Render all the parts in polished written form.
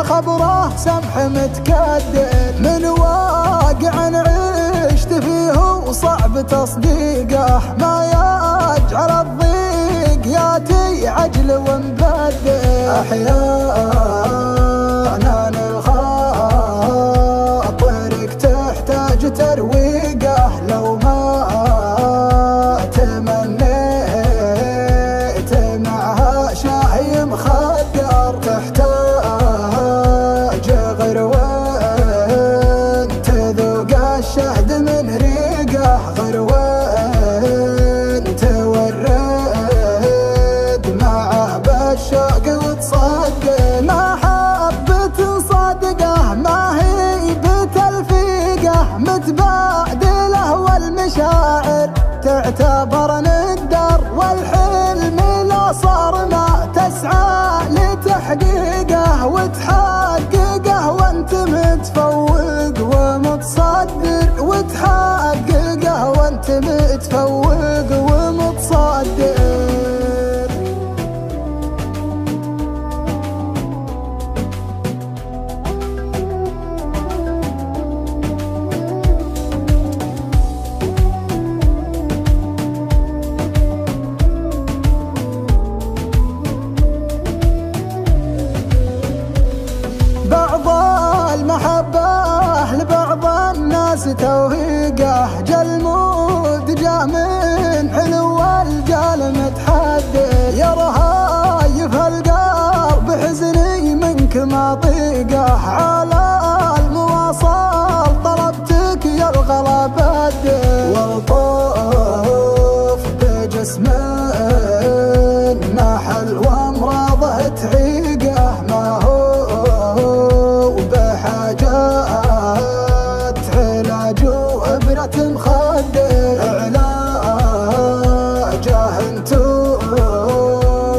خبره سمح متكدر، من واقع عشت فيه وصعب تصديقه، ما يجعل الضيق ياتي عجل ومبدر. أحيانا الخاطرك تحتاج ترويقه، لو ما تمنيت معها شاي مخدر، تحتاج غير وين تذوق الشهد من ريقه، غير وين تورد معه بالشوق وتصدق. محبة صادقه ما هي بتلفيقه، متبادله والمشاعر تعتبر ندر، والحلم لا صار ما تسعى لتحقيقه، وتحققه وانت متفوق ومتصدر، وتحققه وانت متفوق ومتصدر. بعض المحبة لبعض الناس توهيقه، جالمود جا من علو الجال متحدر، يا رهايف القلب حزني منك ما طيقه، على المواصل طلبتك يا الغلا بدر، والطوف بجسم نحل وامراضه تعيقه، ما هو بحاجات علاج وإبرة مخدر، علاجه انتو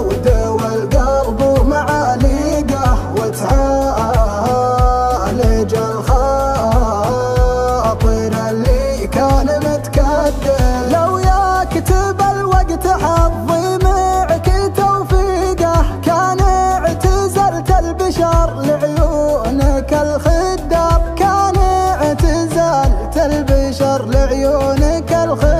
ودوا القلب ومعاليقه، وتعالج الخاطر اللي كان متكدر، لو يكتب الوقت حظي معك توفيقه، كان اعتزلت البشر لعيونك الخدر، كان اعتزلت البشر لعيونك الخدر.